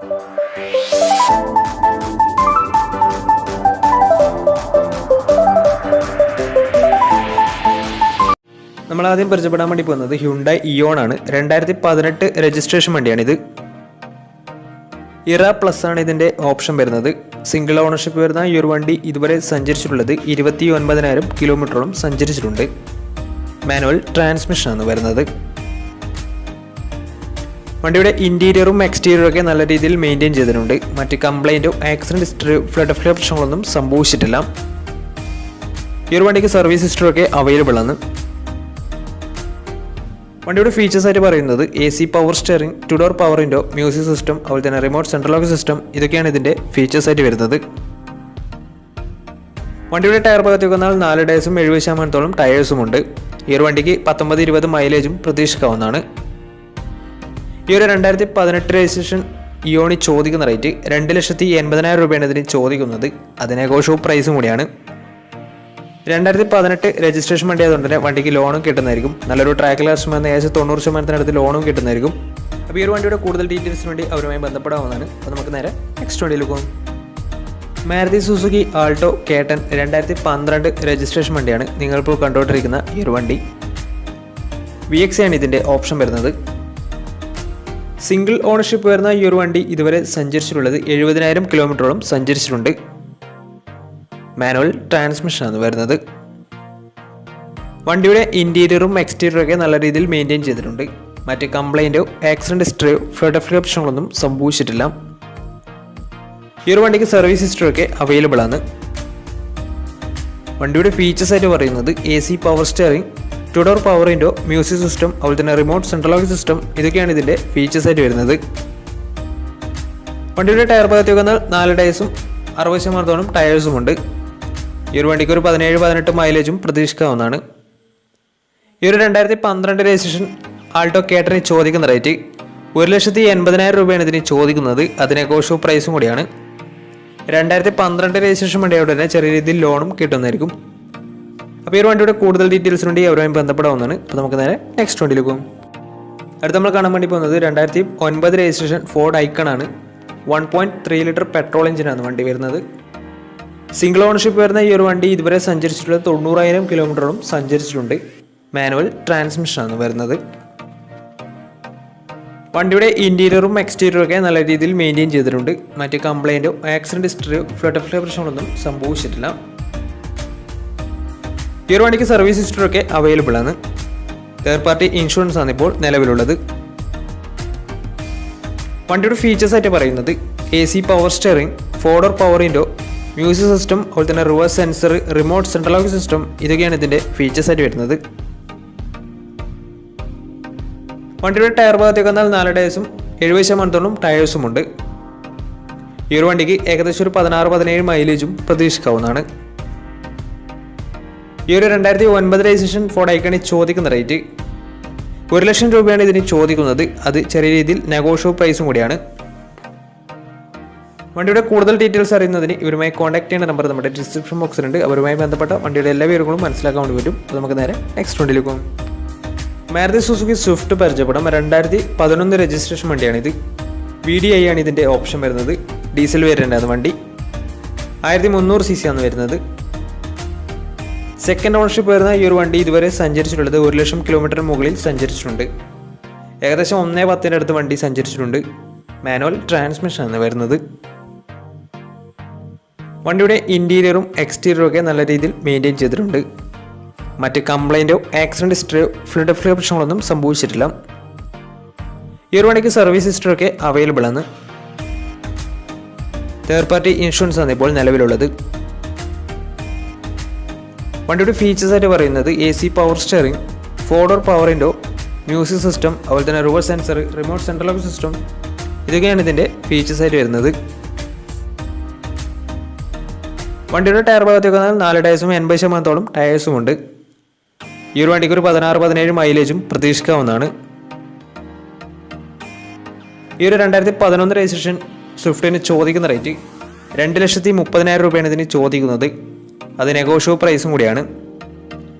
നമ്മൾ ആദ്യം പരിചയപ്പെടാൻ വേണ്ടി പോകുന്നത് ഹ്യുണ്ടായി ഇയോൺ ആണ്. 2018 രജിസ്ട്രേഷൻ വണ്ടിയാണിത്. ഇറ പ്ലസ് ആണ് ഇതിൻ്റെ ഓപ്ഷൻ വരുന്നത്. സിംഗിൾ ഓണർഷിപ്പ് വരുന്ന ഈ ഒരു വണ്ടി ഇതുവരെ സഞ്ചരിച്ചിട്ടുള്ളത് 29,000 കിലോമീറ്ററോളം സഞ്ചരിച്ചിട്ടുണ്ട്. മാനുവൽ ട്രാൻസ്മിഷൻ ആണ് വരുന്നത്. വണ്ടിയുടെ ഇൻറ്റീരിയറും എക്സ്റ്റീരിയറും ഒക്കെ നല്ല രീതിയിൽ മെയിൻറ്റെയിൻ ചെയ്തിട്ടുണ്ട്. മറ്റ് കംപ്ലൈൻറ്റോ ആക്സിഡൻറ്റ് ഹിസ്റ്ററിയോ ഫ്ലഡ് പ്രശ്നങ്ങളൊന്നും സംഭവിച്ചിട്ടില്ല. ഈ ഒരു വണ്ടിക്ക് സർവീസ് ഹിസ്റ്ററി ഒക്കെ അവൈലബിൾ ആണ്. വണ്ടിയുടെ ഫീച്ചേഴ്സ് ആയിട്ട് പറയുന്നത് AC power steering, 2 door power window, music system, അതുപോലെ തന്നെ റിമോട്ട് സെൻട്രൽ ലോക്ക് സിസ്റ്റം, ഇതൊക്കെയാണ് ഇതിൻ്റെ ഫീച്ചേഴ്സ് ആയിട്ട് വരുന്നത്. വണ്ടിയുടെ ടയർ ഭാഗത്തേക്ക് വന്നാൽ 4 ടയേഴ്സും 70% ടയേഴ്സും ഉണ്ട്. ഈ ഒരു വണ്ടിക്ക് 19-20 മൈലേജും പ്രതീക്ഷിക്കാവുന്നതാണ്. ഈ ഒരു 2018 രജിസ്ട്രേഷൻ ഇയോണി ചോദിക്കുന്ന റേറ്റ് 2,80,000 രൂപയാണ് ഇതിന് ചോദിക്കുന്നത്. അതിന് നെഗോഷ്യബിൾ പ്രൈസും കൂടിയാണ്. 2018 രജിസ്ട്രേഷൻ വണ്ടി ആയതുകൊണ്ട് തന്നെ വണ്ടിക്ക് ലോണും കിട്ടുന്നതായിരിക്കും. നല്ലൊരു ട്രാക്ക് ലാസ്റ്റ് വന്ന ഏകദേശം 90% ലോണും കിട്ടുന്നതായിരിക്കും. അപ്പോൾ ഈ ഒരു വണ്ടിയുടെ കൂടുതൽ ഡീറ്റെയിൽസിന് വേണ്ടി അവരുമായി ബന്ധപ്പെടാവുന്നതാണ്. അപ്പോൾ നമുക്ക് നേരെ നെക്സ്റ്റ് വണ്ടിയിൽ പോകും. Maruti Suzuki Alto K10 2012 registration വണ്ടിയാണ് നിങ്ങളിപ്പോൾ കണ്ടുകൊണ്ടിരിക്കുന്ന ഈ ഒരു വണ്ടി. VX ആണ് ഇതിൻ്റെ ഓപ്ഷൻ വരുന്നത്. സിംഗിൾ ഓണർഷിപ്പ് വരുന്ന ഈ ഒരു വണ്ടി ഇതുവരെ സഞ്ചരിച്ചിട്ടുള്ളത് 70,000 കിലോമീറ്ററോളം സഞ്ചരിച്ചിട്ടുണ്ട്. മാനുവൽ ട്രാൻസ്മിഷനാണ് വരുന്നത്. വണ്ടിയുടെ ഇൻറ്റീരിയറും എക്സ്റ്റീരിയറും ഒക്കെ നല്ല രീതിയിൽ മെയിൻറ്റെയിൻ ചെയ്തിട്ടുണ്ട്. മറ്റ് കംപ്ലൈൻറ്റോ ആക്സിഡൻറ്റ് ഹിസ്റ്ററിയോ ഫ്ലഡ് പ്രശ്നങ്ങളൊന്നും സംഭവിച്ചിട്ടില്ല. ഈ ഒരു വണ്ടിക്ക് സർവീസ് ഹിസ്റ്ററി ഒക്കെ അവൈലബിൾ ആണ്. വണ്ടിയുടെ ഫീച്ചേഴ്സ് ആയിട്ട് പറയുന്നത് AC power steering, 2 door power window, music system, അതുപോലെ തന്നെ റിമോട്ട് സെൻട്രൽ ലോക്ക് സിസ്റ്റം, ഇതൊക്കെയാണ് ഇതിൻ്റെ ഫീച്ചേഴ്സ് ആയിട്ട് വരുന്നത്. വണ്ടിയുടെ ടയർ ഭാഗത്തേക്ക് വന്നാൽ 4 ടയേഴ്സും 60% ടയേഴ്സും ഉണ്ട്. ഈ ഒരു വണ്ടിക്ക് ഒരു 17-18 മൈലേജും പ്രതീക്ഷിക്കാവുന്നതാണ്. ഈ ഒരു 2012 രജിസ്ട്രേഷൻ ആൾട്ടോ K10 ചോദിക്കുന്ന റേറ്റ് 1,80,000 രൂപയാണ് ഇതിന് ചോദിക്കുന്നത്. അതിന് നെഗോഷ്യബിൾ പ്രൈസും കൂടിയാണ്. 2012 രജിസ്ട്രേഷൻ വണ്ടിയോടെ തന്നെ ചെറിയ രീതിയിൽ ലോണും കിട്ടുന്നതായിരിക്കും. അപ്പോൾ ഈ ഒരു വണ്ടിയുടെ കൂടുതൽ ഡീറ്റെയിൽസിന് വേണ്ടി അവരുമായി ബന്ധപ്പെടാവുന്നതാണ്. അപ്പോൾ നമുക്ക് നേരെ നെക്സ്റ്റ് വണ്ടിയിൽ പോകും. അടുത്ത് നമ്മൾ കാണാൻ വേണ്ടി പോകുന്നത് 2009 രജിസ്ട്രേഷൻ ഫോർഡ് ഐക്കൺ ആണ്. 1.3 ലിറ്റർ പെട്രോൾ എഞ്ചിനാണ് വണ്ടി വരുന്നത്. സിംഗിൾ ഓണർഷിപ്പ് വരുന്ന ഈ ഒരു വണ്ടി ഇതുവരെ സഞ്ചരിച്ചിട്ടുള്ളത് 90,000 കിലോമീറ്ററോളം സഞ്ചരിച്ചിട്ടുണ്ട്. മാനുവൽ ട്രാൻസ്മിഷനാണ് വരുന്നത്. വണ്ടിയുടെ ഇൻറ്റീരിയറും എക്സ്റ്റീരിയറും ഒക്കെ നല്ല രീതിയിൽ മെയിൻറ്റെയിൻ ചെയ്തിട്ടുണ്ട്. മറ്റ് കംപ്ലൈൻറ്റോ ആക്സിഡൻറ്റ് ഹിസ്റ്ററിയോ ഫ്ലഡ് പ്രശ്നങ്ങളൊന്നും സംഭവിച്ചിട്ടില്ല. ഈ ഒരു വണ്ടിക്ക് സർവീസ് ഹിസ്റ്ററി ഒക്കെ അവൈലബിൾ ആണ്. തേർഡ് പാർട്ടി ഇൻഷുറൻസ് ആണ് ഇപ്പോൾ നിലവിലുള്ളത്. വണ്ടിയുടെ ഫീച്ചേഴ്സ് ആയിട്ട് പറയുന്നത് AC power steering, 4 door power window, music system, അതുപോലെ തന്നെ reverse sensor, remote central lock system, ഇതൊക്കെയാണ് ഇതിൻ്റെ ഫീച്ചേഴ്സ് ആയിട്ട് വരുന്നത്. വണ്ടിയുടെ ടയർ ഭാഗത്തേക്ക് വന്നാൽ 4 ടയേഴ്സും 70% ടയേഴ്സും ഉണ്ട്. ഈ ഒരു വണ്ടിക്ക് ഏകദേശം ഒരു 16-17 മൈലേജും പ്രതീക്ഷിക്കാവുന്നതാണ്. ഈ ഒരു 2009 രജിസ്ട്രേഷൻ ഫോർഡ് ഐക്കണിൽ ചോദിക്കുന്ന റേറ്റ് 1,00,000 രൂപയാണ് ഇതിന് ചോദിക്കുന്നത്. അത് ചെറിയ രീതിയിൽ നെഗോഷ്യബിൾ പ്രൈസും കൂടിയാണ്. വണ്ടിയുടെ കൂടുതൽ ഡീറ്റെയിൽസ് അറിയുന്നതിന് ഇവരുമായി കോൺടാക്ട് ചെയ്യുന്ന നമ്പർ നമ്മുടെ ഡിസ്ക്രിപ്ഷൻ ബോക്സിലുണ്ട്. അവരുമായി ബന്ധപ്പെട്ട വണ്ടിയുടെ എല്ലാ വിവരങ്ങളും മനസ്സിലാക്കാൻ വേണ്ടി പറ്റും. അപ്പോൾ നമുക്ക് നേരെ നെക്സ്റ്റ് വണ്ടിയിൽ പോകും. മാരുതി സുസുക്കി സ്വിഫ്റ്റ് പരിചയപ്പെടാം. 2011 രജിസ്ട്രേഷൻ വണ്ടിയാണിത്. VDI ആണ് ഇതിൻ്റെ ഓപ്ഷൻ വരുന്നത്. ഡീസൽ വേരിയൻ്റ് ആണ് വണ്ടി. 1300 cc ആണ് വരുന്നത്. സെക്കൻഡ് ഓണർഷിപ്പ് വരുന്ന ഈ ഒരു വണ്ടി ഇതുവരെ സഞ്ചരിച്ചിട്ടുള്ളത് 1,00,000 കിലോമീറ്റർ മുകളിൽ സഞ്ചരിച്ചിട്ടുണ്ട്. ഏകദേശം 1.10 അടുത്ത് വണ്ടി സഞ്ചരിച്ചിട്ടുണ്ട്. മാനുവൽ ട്രാൻസ്മിഷനാണ് വരുന്നത്. വണ്ടിയുടെ ഇൻറ്റീരിയറും എക്സ്റ്റീരിയറും ഒക്കെ നല്ല രീതിയിൽ മെയിൻറ്റെയിൻ ചെയ്തിട്ടുണ്ട്. മറ്റ് കംപ്ലൈൻറ്റോ ആക്സിഡൻറ്റ് ഹിസ്റ്ററിയോ ഫ്ലഡ് പ്രശ്നങ്ങളൊന്നും സംഭവിച്ചിട്ടില്ല. ഈ ഒരു വണ്ടിക്ക് സർവീസ് ഹിസ്റ്ററി ഒക്കെ അവൈലബിൾ ആണ്. തേർഡ് പാർട്ടി ഇൻഷുറൻസ് ആണ് ഇപ്പോൾ നിലവിലുള്ളത്. വണ്ടിയുടെ ഫീച്ചേഴ്സ് ആയിട്ട് പറയുന്നത് AC power steering, 4 door power window, music system, അതുപോലെ തന്നെ reverse sensor, remote central lock system, ഇതൊക്കെയാണ് ഇതിൻ്റെ ഫീച്ചേഴ്സ് ആയിട്ട് വരുന്നത്. വണ്ടിയുടെ ടയർ ഭാഗത്തേക്ക് വന്നാൽ 4 ടയേഴ്സും 80% ടയേഴ്സും ഉണ്ട്. ഈ ഒരു വണ്ടിക്ക് ഒരു 16-17 മൈലേജും പ്രതീക്ഷിക്കാവുന്നതാണ്. ഈ ഒരു 2011 രജിസ്ട്രേഷൻ സ്വിഫ്റ്റിന് ചോദിക്കുന്ന റേറ്റ് 2,30,000 രൂപയാണ് ഇതിന് ചോദിക്കുന്നത്. അത് നെഗോഷ്യബിൾ പ്രൈസും കൂടിയാണ്.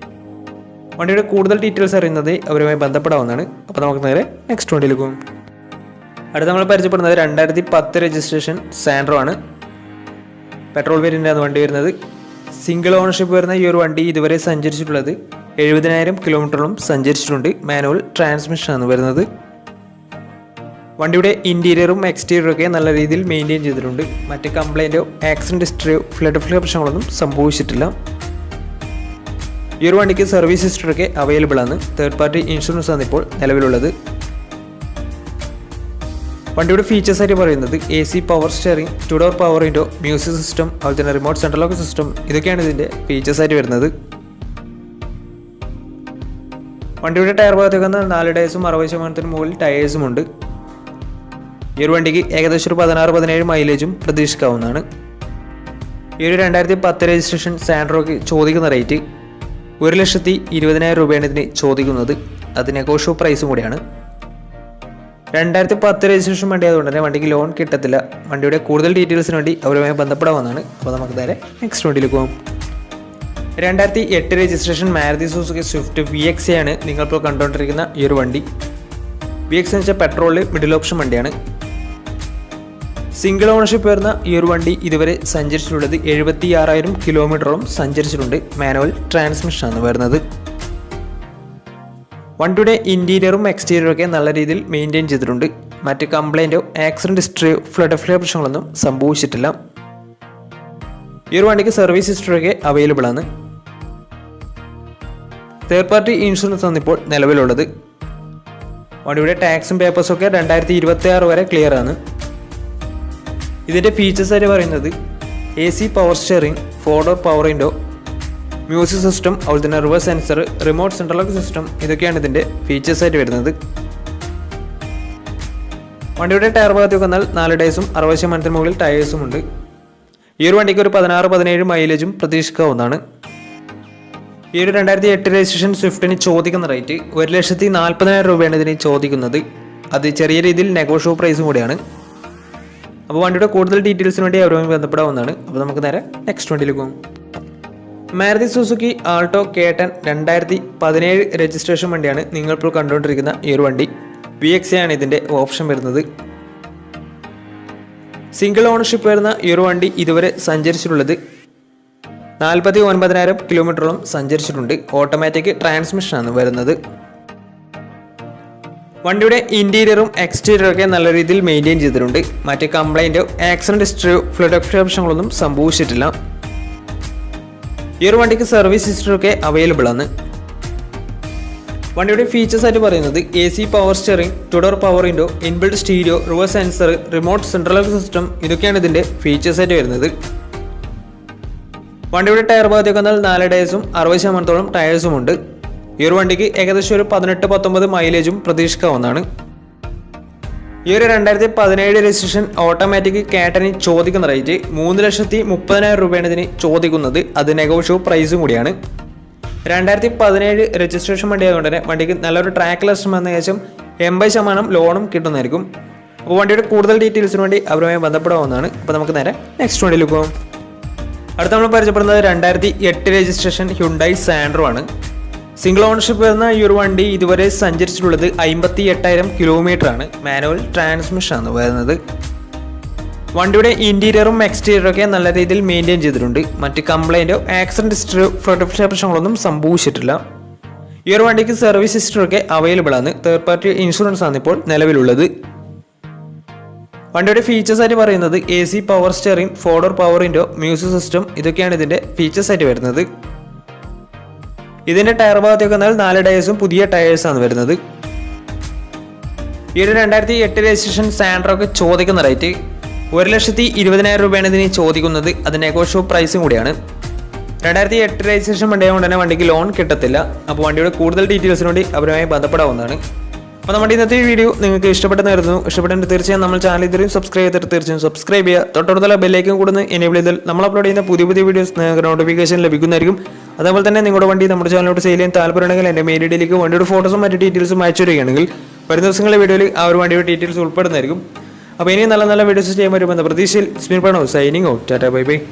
വണ്ടിയുടെ കൂടുതൽ ഡീറ്റെയിൽസ് അറിയുന്നത് അവരുമായി ബന്ധപ്പെടാവുന്നതാണ്. അപ്പോൾ നമുക്ക് നേരെ നെക്സ്റ്റ് വണ്ടിയിൽ പോകും. അടുത്ത നമ്മൾ പരിചയപ്പെടുന്നത് 2010 രജിസ്ട്രേഷൻ സാൻഡ്രോ ആണ്. പെട്രോൾ വേരിയൻ്റാണ് വണ്ടി വരുന്നത്. സിംഗിൾ ഓണർഷിപ്പ് വരുന്ന ഈ ഒരു വണ്ടി ഇതുവരെ സഞ്ചരിച്ചിട്ടുള്ളത് 70,000 കിലോമീറ്ററോളം സഞ്ചരിച്ചിട്ടുണ്ട്. മാനുവൽ ട്രാൻസ്മിഷനാണ് വരുന്നത്. വണ്ടിയുടെ ഇൻറ്റീരിയറും എക്സ്റ്റീരിയറും ഒക്കെ നല്ല രീതിയിൽ മെയിൻറ്റെയിൻ ചെയ്തിട്ടുണ്ട്. മറ്റ് കംപ്ലൈൻറ്റോ ആക്സിഡൻറ്റ് ഹിസ്റ്ററിയോ ഫ്ലഡ് പ്രശ്നങ്ങളൊന്നും സംഭവിച്ചിട്ടില്ല. ഈ ഒരു വണ്ടിക്ക് സർവീസ് ഹിസ്റ്ററിയൊക്കെ അവൈലബിൾ ആണ്. തേർഡ് പാർട്ടി ഇൻഷുറൻസ് ആണ് ഇപ്പോൾ നിലവിലുള്ളത്. വണ്ടിയുടെ ഫീച്ചേഴ്സ് ആയിട്ട് പറയുന്നത് AC power steering, 2 door power window, music system, അതുപോലെ തന്നെ റിമോട്ട് സെൻട്രൽ ലോക്ക് സിസ്റ്റം, ഇതൊക്കെയാണ് ഇതിൻ്റെ ഫീച്ചേഴ്സ് ആയിട്ട് വരുന്നത്. വണ്ടിയുടെ ടയർ ഭാഗത്തേക്ക് 4 ടയേഴ്സും 60% മുകളിൽ ടയേഴ്സും ഉണ്ട്. ഈ ഒരു വണ്ടിക്ക് ഏകദേശം ഒരു 16-17 മൈലേജും പ്രതീക്ഷിക്കാവുന്നതാണ്. ഈ ഒരു 2010 രജിസ്ട്രേഷൻ സാൻഡ്രോക്ക് ചോദിക്കുന്ന റേറ്റ് 1,20,000 രൂപയാണ് ഇതിന് ചോദിക്കുന്നത്. അത് നെഗോഷ്യബിൾ പ്രൈസും കൂടിയാണ്. 2010 രജിസ്ട്രേഷൻ വണ്ടി ആയതുകൊണ്ട് തന്നെ വണ്ടിക്ക് ലോൺ കിട്ടത്തില്ല. വണ്ടിയുടെ കൂടുതൽ ഡീറ്റെയിൽസിന് വേണ്ടി അവരുമായി ബന്ധപ്പെടാവുന്നതാണ്. അപ്പോൾ നമുക്ക് നേരെ നെക്സ്റ്റ് വണ്ടിയിലേക്ക് പോകും. 2008 registration Maruti Suzuki Swift VX ആണ് നിങ്ങളിപ്പോൾ കണ്ടുകൊണ്ടിരിക്കുന്ന ഈ ഒരു വണ്ടി. VX എന്ന് വെച്ചാൽ പെട്രോളിൽ മിഡിൽ ഓപ്ഷൻ വണ്ടിയാണ്. സിംഗിൾ ഓണർഷിപ്പ് വരുന്ന ഈ ഒരു വണ്ടി ഇതുവരെ സഞ്ചരിച്ചിട്ടുള്ളത് 76,000 കിലോമീറ്ററോളം സഞ്ചരിച്ചിട്ടുണ്ട്. മാനുവൽ ട്രാൻസ്മിഷനാണ് വരുന്നത്. വണ്ടിയുടെ ഇൻറ്റീരിയറും എക്സ്റ്റീരിയറും ഒക്കെ നല്ല രീതിയിൽ മെയിൻറ്റെയിൻ ചെയ്തിട്ടുണ്ട്. മറ്റ് കംപ്ലൈൻറ്റോ ആക്സിഡൻറ്റ് ഹിസ്റ്ററിയോ ഫ്ലഡ് പ്രശ്നങ്ങളൊന്നും സംഭവിച്ചിട്ടില്ല. ഈ ഒരു വണ്ടിക്ക് സർവീസ് ഹിസ്റ്ററിയൊക്കെ അവൈലബിൾ ആണ്. തേർഡ് പാർട്ടി ഇൻഷുറൻസ് ആണ് ഇപ്പോൾ നിലവിലുള്ളത്. വണ്ടിയുടെ ടാക്സും പേപ്പേഴ്സും ഒക്കെ 2026 വരെ ക്ലിയർ ആണ്. ഇതിൻ്റെ ഫീച്ചേഴ്സ് ആയിട്ട് പറയുന്നത് AC power steering, 4 door power window, music system, അതുപോലെ തന്നെ reverse sensor, remote central lock system, ഇതൊക്കെയാണ് ഇതിൻ്റെ ഫീച്ചേഴ്സ് ആയിട്ട് വരുന്നത്. വണ്ടിയുടെ ടയർ ഭാഗത്തേക്ക് വന്നാൽ 4 ടയേഴ്സും 60% മുകളിൽ ടയേഴ്സും ഉണ്ട്. ഈ ഒരു വണ്ടിക്ക് ഒരു 16-17 മൈലേജും പ്രതീക്ഷിക്കാവുന്നതാണ്. ഈ ഒരു 2008 രജിസ്ട്രേഷൻ സ്വിഫ്റ്റിന് ചോദിക്കുന്ന റേറ്റ് 1,40,000 രൂപയാണ് ഇതിന് ചോദിക്കുന്നത്. അത് ചെറിയ രീതിയിൽ നെഗോഷ്യബിൾ പ്രൈസും കൂടിയാണ്. അപ്പോൾ വണ്ടിയുടെ കൂടുതൽ ഡീറ്റെയിൽസിന് വേണ്ടി അവരുമായി ബന്ധപ്പെടാവുന്നതാണ്. അപ്പോൾ നമുക്ക് നേരെ നെക്സ്റ്റ് വണ്ടിയിലേക്ക് പോകും. Maruti Suzuki Alto K10 2017 registration വണ്ടിയാണ് നിങ്ങളിപ്പോൾ കണ്ടുകൊണ്ടിരിക്കുന്ന ഈ ഒരു വണ്ടി. VX ആണ് ഇതിൻ്റെ ഓപ്ഷൻ വരുന്നത്. സിംഗിൾ ഓണർഷിപ്പ് വരുന്ന ഈ ഒരു വണ്ടി ഇതുവരെ സഞ്ചരിച്ചിട്ടുള്ളത് 49,000 കിലോമീറ്ററോളം സഞ്ചരിച്ചിട്ടുണ്ട്. ഓട്ടോമാറ്റിക് ട്രാൻസ്മിഷനാണ് വരുന്നത്. വണ്ടിയുടെ ഇൻറ്റീരിയറും എക്സ്റ്റീരിയറും ഒക്കെ നല്ല രീതിയിൽ മെയിൻറ്റെയിൻ ചെയ്തിട്ടുണ്ട്. മറ്റ് കംപ്ലൈൻറ്റോ ആക്സിഡൻറ്റ് ഹിസ്റ്ററിയോ ഫ്ലഡ് പ്രശ്നങ്ങളൊന്നും സംഭവിച്ചിട്ടില്ല. ഈ ഒരു വണ്ടിക്ക് സർവീസ് ഹിസ്റ്ററിയൊക്കെ അവൈലബിൾ ആണ്. വണ്ടിയുടെ ഫീച്ചേഴ്സ് ആയിട്ട് പറയുന്നത് AC power steering, 2 door power window, inbuilt stereo, reverse sensor, remote central lock system, ഇതൊക്കെയാണ് ഇതിൻ്റെ ഫീച്ചേഴ്സ് ആയിട്ട് വരുന്നത്. വണ്ടിയുടെ ടയർ ഭാഗത്തേക്ക് വന്നാൽ 4 ടയേഴ്സും 60% ടയേഴ്സും ഉണ്ട്. ഈ ഒരു വണ്ടിക്ക് ഏകദേശം ഒരു 18-19 മൈലേജും പ്രതീക്ഷിക്കാവുന്നതാണ്. ഈ ഒരു 2017 രജിസ്ട്രേഷൻ ഓട്ടോമാറ്റിക് K10 ചോദിക്കുന്ന റേറ്റ് 3,30,000 രൂപയാണ് ഇതിന് ചോദിക്കുന്നത്. അത് നെഗോഷ്യബിൾ പ്രൈസും കൂടിയാണ്. 2017 രജിസ്ട്രേഷൻ വണ്ടി ആയതുകൊണ്ട് തന്നെ വണ്ടിക്ക് നല്ലൊരു ട്രാക്ക് ലസ്റ്റം വന്ന ശേഷം 80% ലോണും കിട്ടുന്നതായിരിക്കും. അപ്പോൾ വണ്ടിയുടെ കൂടുതൽ ഡീറ്റെയിൽസിന് വേണ്ടി അവരുമായി ബന്ധപ്പെടാവുന്നതാണ്. അപ്പോൾ നമുക്ക് നേരെ നെക്സ്റ്റ് വണ്ടിയിലേക്ക് പോകും. അടുത്ത നമ്മൾ പരിചയപ്പെടുന്നത് 2008 രജിസ്ട്രേഷൻ ഹ്യുണ്ടായി സാൻഡ്രോ ആണ്. സിംഗിൾ ഓണർഷിപ്പ് വരുന്ന ഈ ഒരു വണ്ടി ഇതുവരെ സഞ്ചരിച്ചിട്ടുള്ളത് 58,000 കിലോമീറ്റർ ആണ്. മാനുവൽ ട്രാൻസ്മിഷനാണ് വരുന്നത്. വണ്ടിയുടെ ഇൻറ്റീരിയറും എക്സ്റ്റീരിയറും ഒക്കെ നല്ല രീതിയിൽ മെയിൻറ്റെയിൻ ചെയ്തിട്ടുണ്ട്. മറ്റ് കംപ്ലൈൻറ്റോ ആക്സിഡൻറ്റ് ഹിസ്റ്ററിയോ ഫ്ലഡ് പ്രശ്നങ്ങളൊന്നും സംഭവിച്ചിട്ടില്ല. ഈ ഒരു വണ്ടിക്ക് സർവീസ് ഹിസ്റ്ററിയൊക്കെ അവൈലബിൾ ആണ്. തേർഡ് പാർട്ടി ഇൻഷുറൻസ് ആണ് ഇപ്പോൾ നിലവിലുള്ളത്. വണ്ടിയുടെ ഫീച്ചേഴ്സ് ആയിട്ട് പറയുന്നത് AC power steering, 4 door power window, music system, ഇതൊക്കെയാണ് ഇതിൻ്റെ ഫീച്ചേഴ്സ് ആയിട്ട് വരുന്നത്. ഇതിൻ്റെ ടയർ ഭാഗത്തേക്ക് വന്നാൽ 4 ടയേഴ്സും പുതിയ ടയേഴ്സാണ് വരുന്നത്. ഈ ഒരു 2008 രജിസ്ട്രേഷൻ സാൻഡ്രോക്ക് ചോദിക്കുന്ന റേറ്റ് 1,20,000 രൂപയാണ് ഇതിന് ചോദിക്കുന്നത്. അത് നെഗോഷ്യബിൾ പ്രൈസും കൂടിയാണ്. 2008 രജിസ്ട്രേഷൻ വണ്ടി ആയതുകൊണ്ട് തന്നെ വണ്ടിക്ക് ലോൺ കിട്ടത്തില്ല. അപ്പോൾ വണ്ടിയുടെ കൂടുതൽ ഡീറ്റെയിൽസിന് വേണ്ടി അവരുമായി ബന്ധപ്പെടാവുന്നതാണ്. അപ്പോൾ നമ്മുടെ ഇന്നത്തെ വീഡിയോ നിങ്ങൾക്ക് ഇഷ്ടപ്പെട്ടെന്നായിരുന്നു. ഇഷ്ടപ്പെട്ടെങ്കിൽ തീർച്ചയായും നമ്മൾ ചാനൽ ഇതുവരെയും സബ്സ്ക്രൈബ് ചെയ്തിട്ട് തീർച്ചയായും സബ്സ്ക്രൈബ് ചെയ്യുക. തൊട്ടടുത്തുള്ള ബെല്ലൈക്കൻ കൂടുന്ന എനേബിൾ ചെയ്താൽ നമ്മൾ അപ്ലോഡ് ചെയ്യുന്ന പുതിയ വീഡിയോസ് നിങ്ങൾക്ക് നോട്ടിഫിക്കേഷൻ ലഭിക്കുന്നതായിരിക്കും. അതേപോലെ തന്നെ നിങ്ങളുടെ വണ്ടി നമ്മുടെ ചാനലിലോട്ട് സെയിൽ ചെയ്യാൻ താല്പര്യമുണ്ടെങ്കിൽ എൻ്റെ മെയിൽ ഐഡിയിലേക്ക് വണ്ടിയുടെ ഫോട്ടോസും മറ്റ് ഡീറ്റെയിൽസും അയച്ചു തരികയാണെങ്കിൽ വരുന്ന ദിവസങ്ങളിലെ വീഡിയോയിൽ ആ ഒരു വണ്ടിയുടെ ഡീറ്റെയിൽസ് ഉൾപ്പെടുന്നതായിരിക്കും. അപ്പോൾ ഇനിയും നല്ല വീഡിയോസ് ചെയ്യാൻ പറ്റുമെന്ന പ്രതീക്ഷയിൽ Smin Pranav signing out. Tata bye bye.